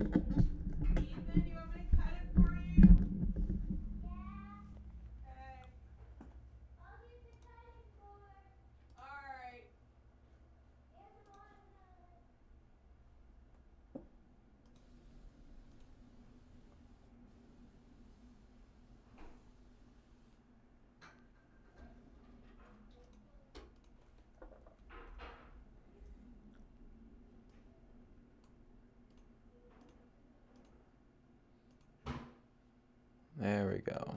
Ethan, you want me to cut it for you? Okay. Alright. There we go.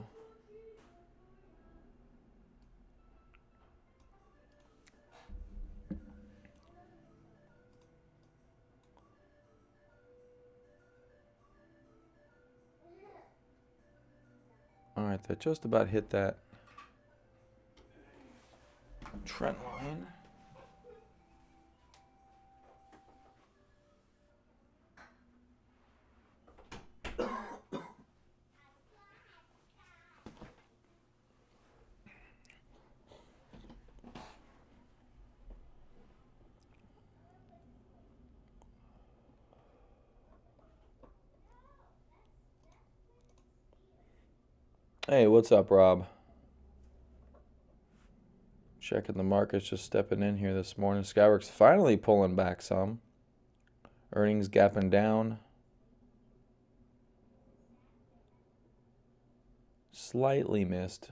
All right, that just about hit that trend line. Hey, what's up, Rob? Checking the markets, just stepping in here this morning. Skyworks finally pulling back some. Earnings gapping down. Slightly missed.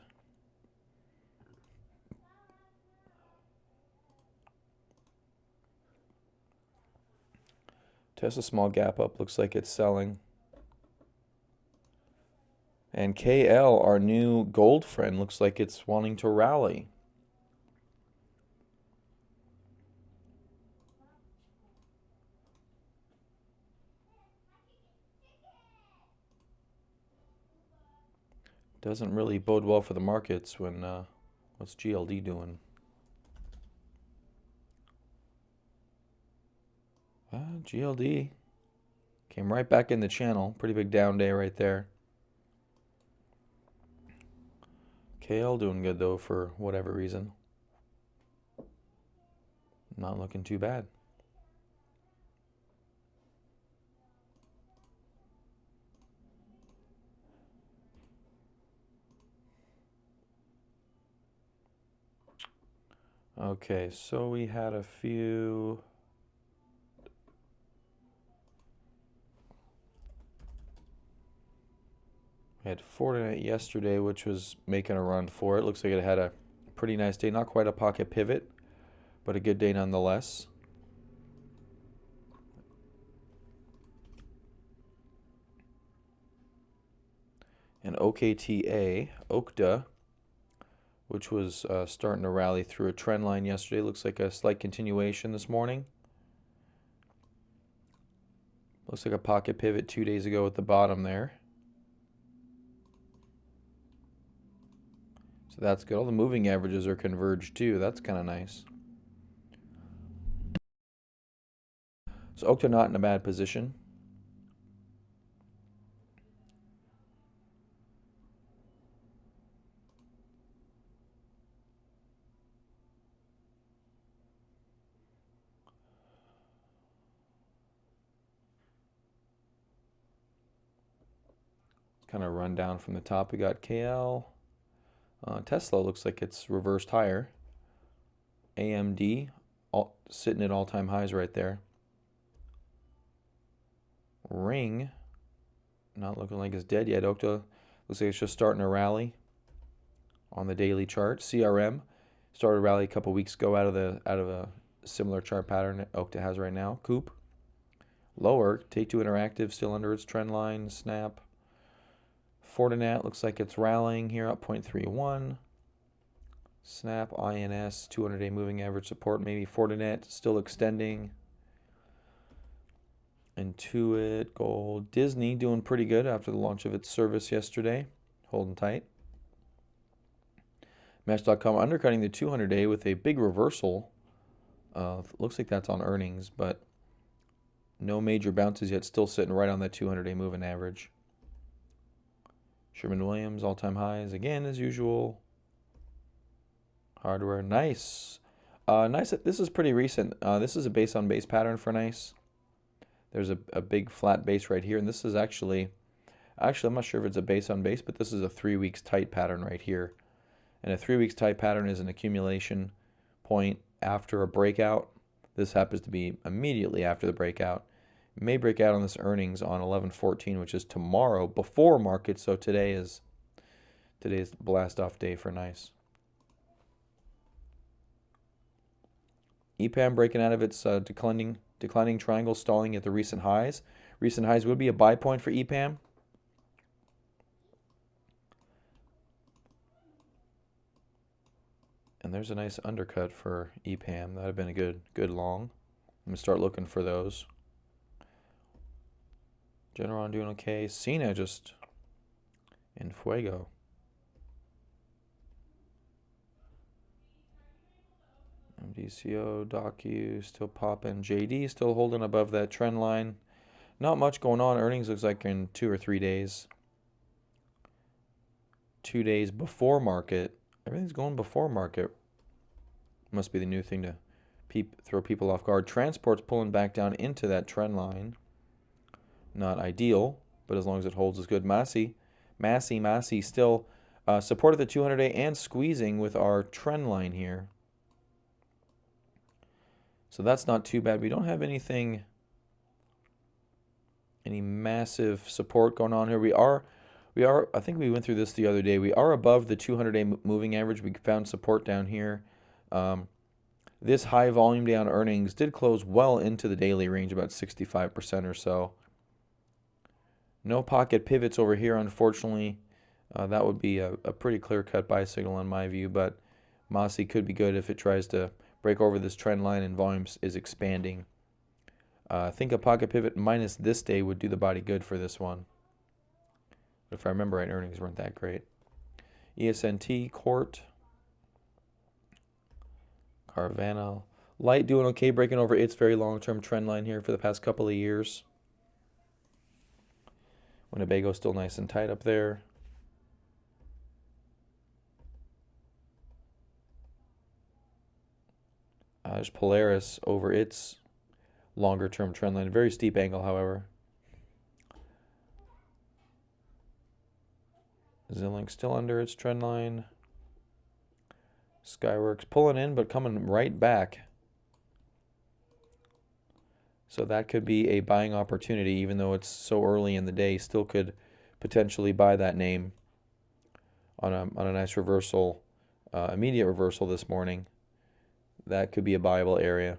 Tesla small gap up, looks like it's selling. And KL, our new gold friend, looks like it's wanting to rally. Doesn't really bode well for the markets when, what's GLD doing? GLD came right back in the channel. Pretty big down day right there. KL doing good though for whatever reason. Not looking too bad. Okay, so we had a few. We had Fortinet yesterday, which was making a run for it. Looks like it had a pretty nice day. Not quite a pocket pivot, but a good day nonetheless. And Okta, which was starting to rally through a trend line yesterday. Looks like a slight continuation this morning. Looks like a pocket pivot 2 days ago at the bottom there. So that's good. All the moving averages are converged too. That's kind of nice. So Okta not in a bad position. Kind of run down from the top. We got KL. Tesla looks like it's reversed higher. AMD sitting at all-time highs right there. Ring not looking like it's dead yet. Okta looks like it's just starting to rally on the daily chart. CRM started a rally a couple weeks ago out of a similar chart pattern that Okta has right now. Coop lower. Take-Two Interactive still under its trend line. Snap. Fortinet looks like it's rallying here up 0.31. Snap, INS, 200-day moving average support. Maybe Fortinet still extending. Intuit, Gold, Disney doing pretty good after the launch of its service yesterday. Holding tight. Match.com undercutting the 200-day with a big reversal. Looks like that's on earnings, but no major bounces yet. Still sitting right on that 200-day moving average. Sherwin-Williams, all-time highs again as usual. Hardware, nice. Nice. This is pretty recent. This is a base on base pattern for nice. There's a big flat base right here, and this is actually I'm not sure if it's a base on base, but this is a 3 weeks tight pattern right here. And a 3 weeks tight pattern is an accumulation point after a breakout. This happens to be immediately after the breakout. It may break out on this earnings on 11/14, which is tomorrow before market. So today's blast off day for nice. EPAM breaking out of its declining triangle, stalling at the recent highs. Recent highs would be a buy point for EPAM. And there's a nice undercut for EPAM. That would have been a good long. I'm going to start looking for those. Generon doing okay. Cena just in fuego. MDCO, Docu still popping. JD still holding above that trend line. Not much going on. Earnings looks like in 2 or 3 days. 2 days before market. Everything's going before market. Must be the new thing to throw people off guard. Transport's pulling back down into that trend line. Not ideal, but as long as it holds is good. Massey still supported the 200-day and squeezing with our trend line here. So that's not too bad. We don't have any massive support going on here. We are, I think we went through this the other day. We are above the 200-day moving average. We found support down here. This high volume day on earnings did close well into the daily range, about 65% or so. No pocket pivots over here, unfortunately. That would be a pretty clear-cut buy signal in my view, but Massey could be good if it tries to break over this trend line and volumes is expanding. I think a pocket pivot minus this day would do the body good for this one. But if I remember right, earnings weren't that great. ESNT, Court, Carvana. Light doing okay, breaking over its very long-term trend line here for the past couple of years. Winnebago still nice and tight up there. There's Polaris over its longer-term trend line. Very steep angle, however. Xilinx still under its trend line. Skyworks pulling in, but coming right back. So that could be a buying opportunity, even though it's so early in the day. Still could potentially buy that name on a nice reversal, immediate reversal this morning. That could be a buyable area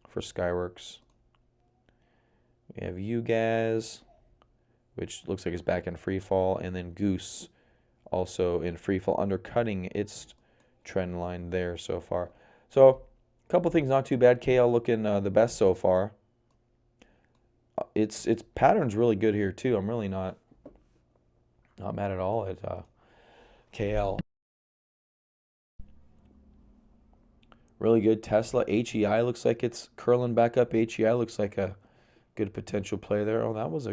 for Skyworks. We have UGAZ, which looks like it's back in free fall, and then Goose also in free fall, undercutting its trend line there so far. So a couple things not too bad. KL looking the best so far. Its pattern's really good here too. I'm really not mad at all at KL. Really good. Tesla, HEI looks like it's curling back up. HEI looks like a good potential play there. Oh, that would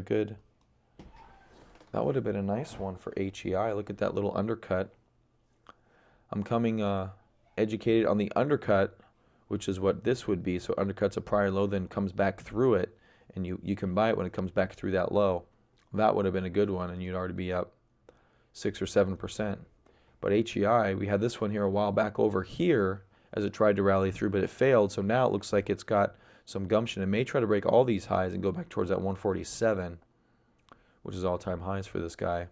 have been a nice one for HEI. Look at that little undercut. I'm coming educated on the undercut, which is what this would be. So undercuts a prior low, then comes back through it, and you can buy it when it comes back through that low. That would have been a good one, and you'd already be up 6 or 7%. But HEI, we had this one here a while back over here as it tried to rally through, but it failed. So now it looks like it's got some gumption. It may try to break all these highs and go back towards that 147, which is all-time highs for this guy.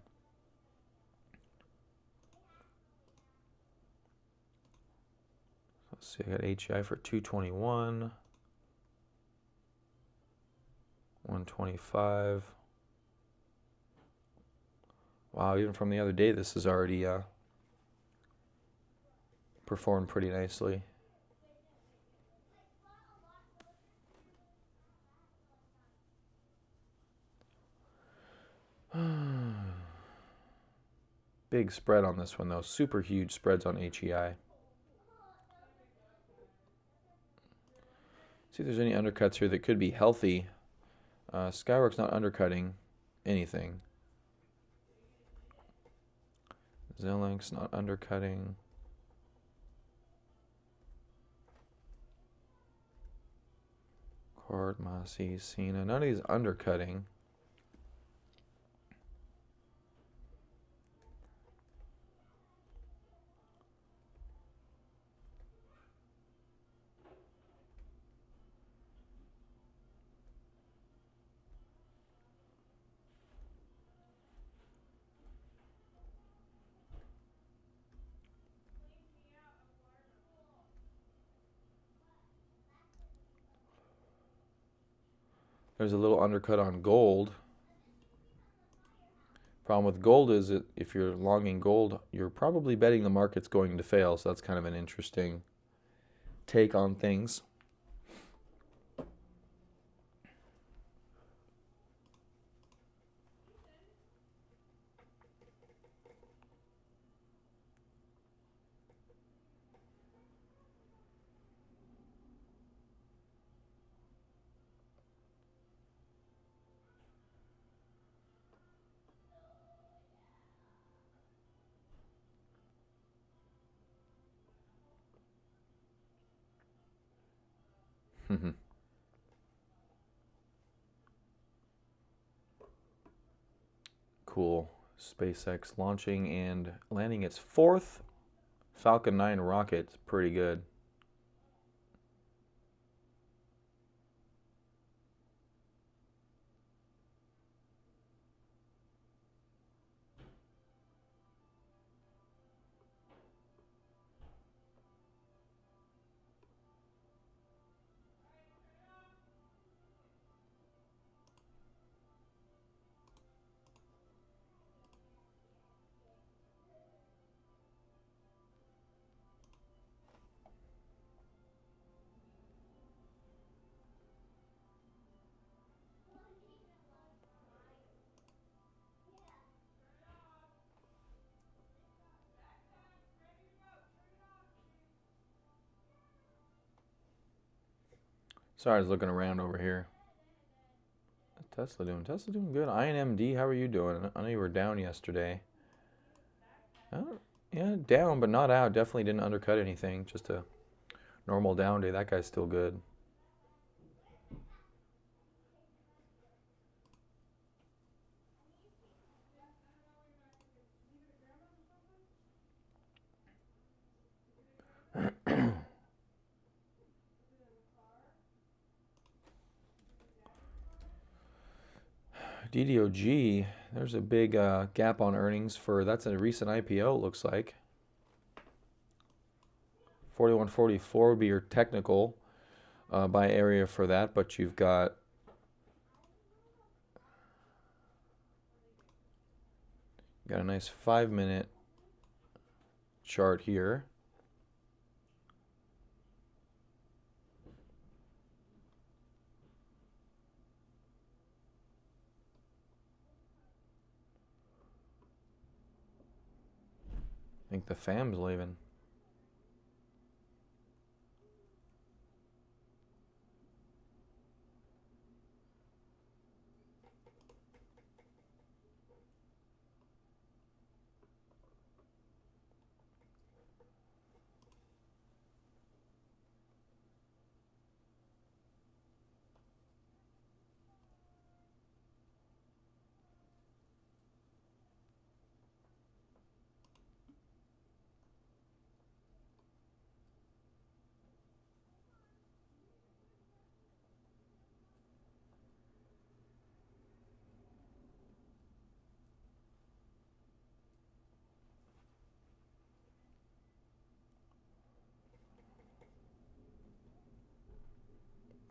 Let's see, I got HEI for 221, 125. Wow, even from the other day, this is already performed pretty nicely. Big spread on this one, though. Super huge spreads on HEI. See if there's any undercuts here that could be healthy. Skyworks not undercutting anything. Xilinx not undercutting. Port, Massey, Cena. None of these undercutting. There's a little undercut on gold. Problem with gold is that if you're longing gold, you're probably betting the market's going to fail. So that's kind of an interesting take on things. Cool. SpaceX launching and landing its fourth Falcon 9 rocket. Pretty good. Sorry, I was looking around over here. What's Tesla doing? Tesla doing good. INMD, how are you doing? I know you were down yesterday. Yeah, down, but not out. Definitely didn't undercut anything. Just a normal down day. That guy's still good. DDOG, there's a big gap on earnings for, that's a recent IPO, it looks like. 4144 would be your technical buy area for that, but you've got a nice 5-minute chart here. I think the fam's leaving.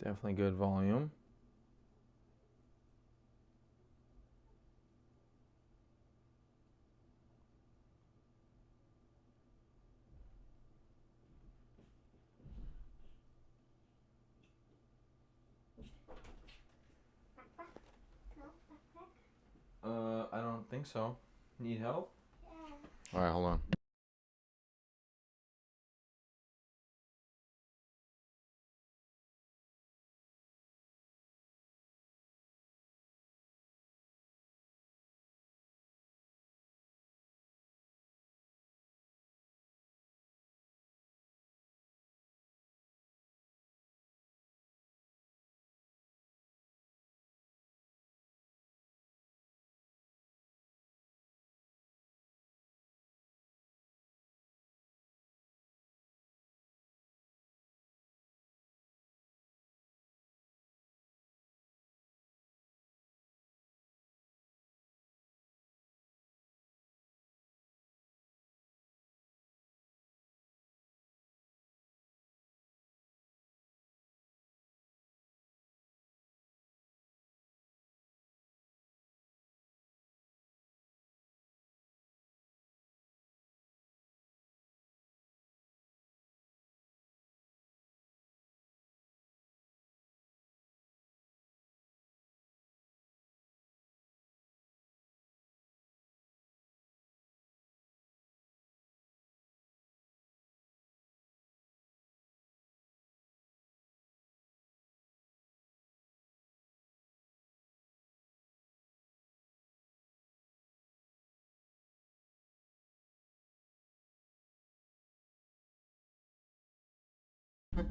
Definitely good volume. I don't think so. Need help? Yeah. All right, hold on.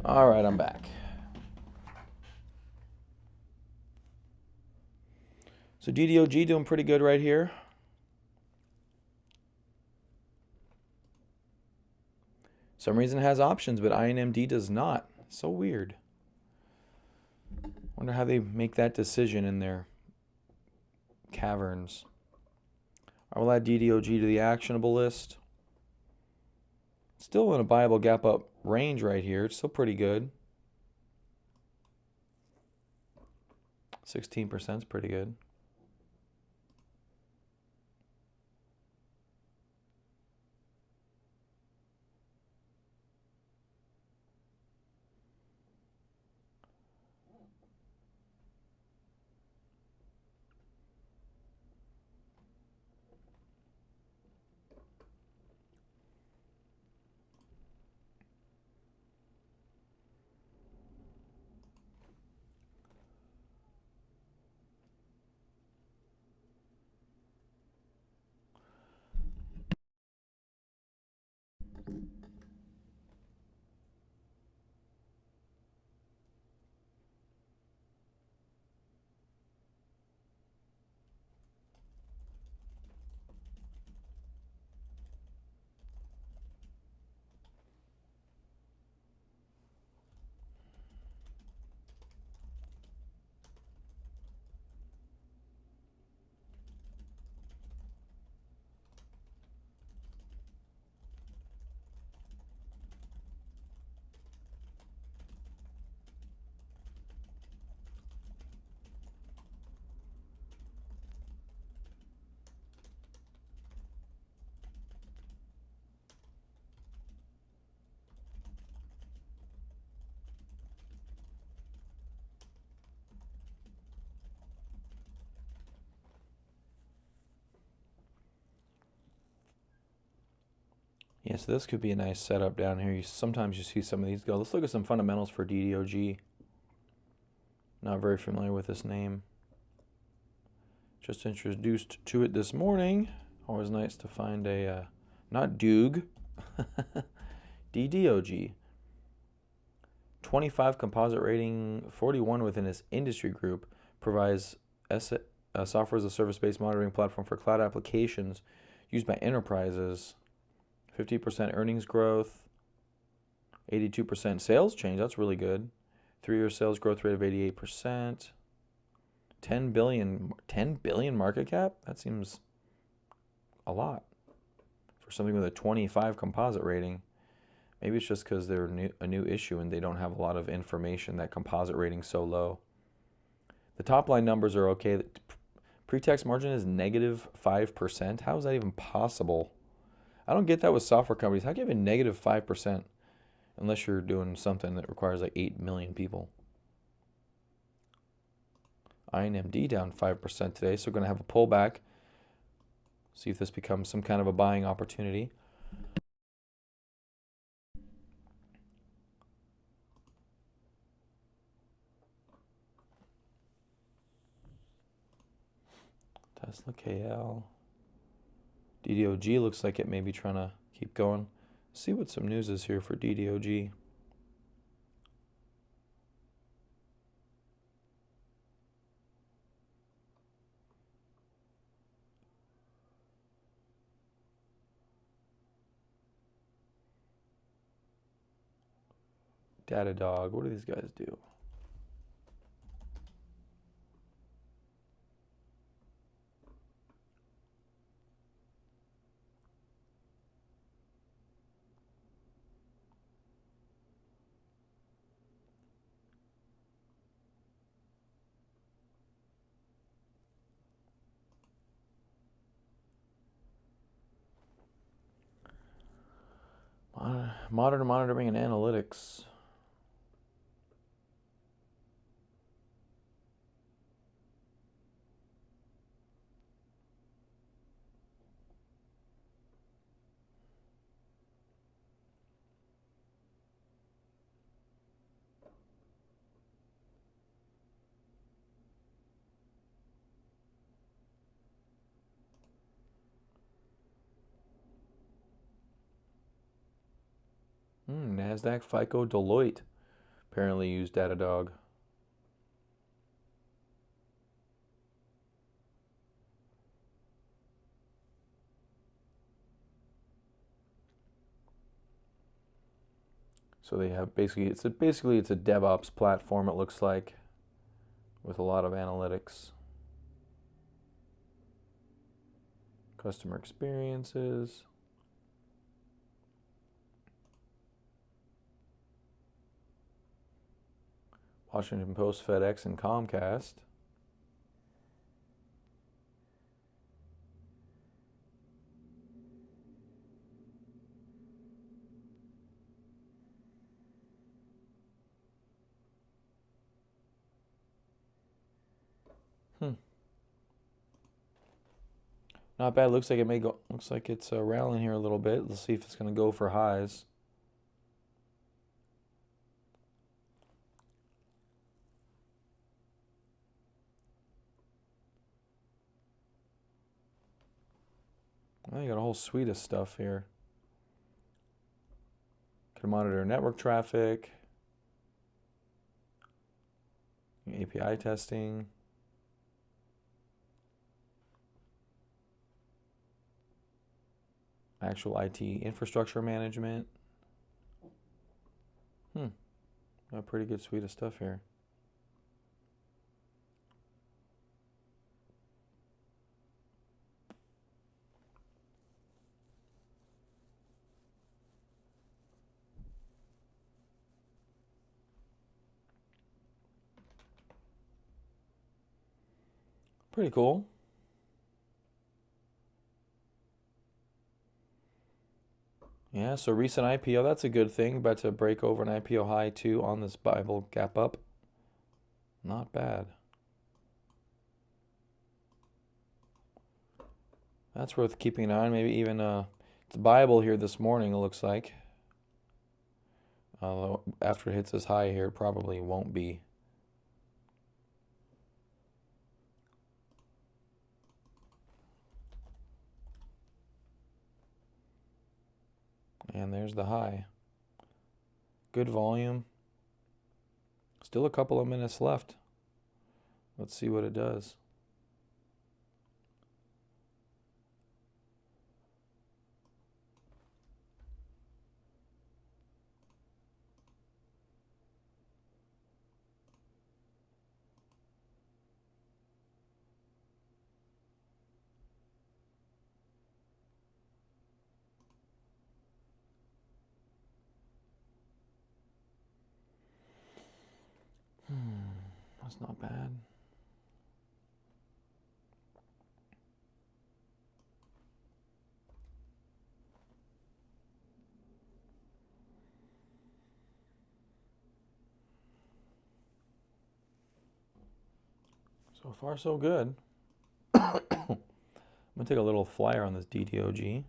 All right, I'm back. So DDOG doing pretty good right here. Some reason it has options, but INMD does not. So weird. Wonder how they make that decision in their caverns. I will add DDOG to the actionable list. Still in a buyable gap up range right here. It's still pretty good. 16% is pretty good. Yeah, so this could be a nice setup down here. Sometimes you see some of these go. Let's look at some fundamentals for DDOG. Not very familiar with this name. Just introduced to it this morning. Always nice to find a, not Doog, DDOG. 25 composite rating, 41 within its industry group, provides software as a service-based monitoring platform for cloud applications used by enterprises. 50% earnings growth, 82% sales change. That's really good. 3-year sales growth rate of 88%. 10 billion market cap? That seems a lot for something with a 25 composite rating. Maybe it's just because they're a new issue and they don't have a lot of information. That composite rating's so low. The top line numbers are okay. Pre-tax margin is negative 5%. How is that even possible? I don't get that with software companies. How can you have a negative 5% unless you're doing something that requires like 8 million people? INMD down 5% today, so we're going to have a pullback. See if this becomes some kind of a buying opportunity. Tesla KL. DDOG looks like it may be trying to keep going. See what some news is here for DDOG. Datadog, what do these guys do? Modern monitoring and analytics. NASDAQ, FICO, Deloitte. Apparently used Datadog. So they have basically it's a DevOps platform, it looks like, with a lot of analytics. Customer experiences. Washington Post, FedEx, and Comcast. Not bad. Looks like it may go. Looks like it's rallying here a little bit. Let's see if it's going to go for highs. Well, you got a whole suite of stuff here. Can monitor network traffic, API testing. Actual IT infrastructure management. Got a pretty good suite of stuff here. Pretty cool. Yeah, so recent IPO, that's a good thing. About to break over an IPO high too on this Bible gap up. Not bad. That's worth keeping an eye on. Maybe even it's Bible here this morning, it looks like. Although after it hits this high here, it probably won't be. And there's the high. Good volume. Still a couple of minutes left. Let's see what it does. That's not bad. So far, so good. I'm going to take a little flyer on this DDOG.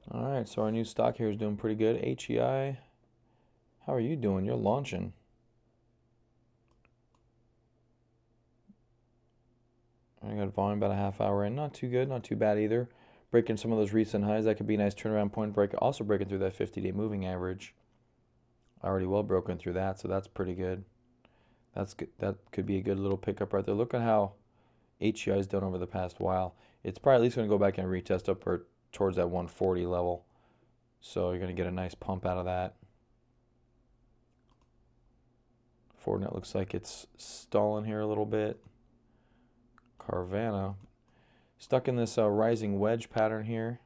All right, so our new stock here is doing pretty good. HEI, how are you doing? You're launching. I got volume about a half hour in. Not too good, not too bad either. Breaking some of those recent highs. That could be a nice turnaround point. Also breaking through that 50-day moving average. Already well broken through that, so that's pretty good. That's good. That could be a good little pickup right there. Look at how HCI has done over the past while. It's probably at least going to go back and retest up or towards that 140 level. So you're going to get a nice pump out of that. Fortinet looks like it's stalling here a little bit. Carvana stuck in this rising wedge pattern here.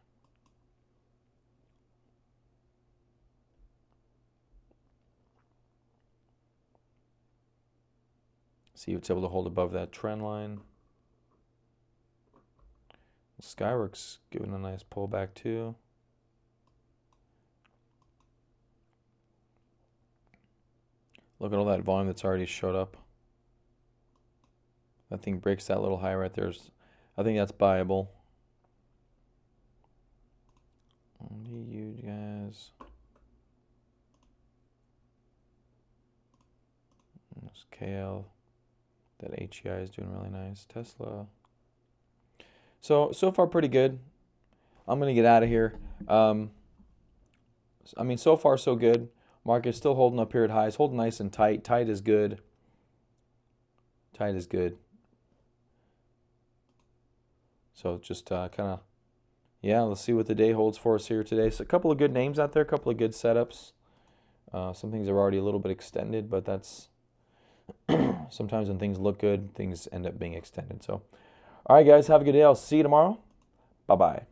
See if it's able to hold above that trend line. Skyworks giving a nice pullback too. Look at all that volume that's already showed up. That thing breaks that little high right there. I think that's buyable. You guys. This KL. That HEI is doing really nice. Tesla. So far pretty good. I'm going to get out of here. I mean, so far so good. Market's still holding up here at highs. Holding nice and tight. Tight is good. Tight is good. So just kind of, yeah, let's see what the day holds for us here today. So a couple of good names out there. A couple of good setups. Some things are already a little bit extended, but that's sometimes when things look good, things end up being extended. So, all right, guys, have a good day. I'll see you tomorrow. Bye-bye.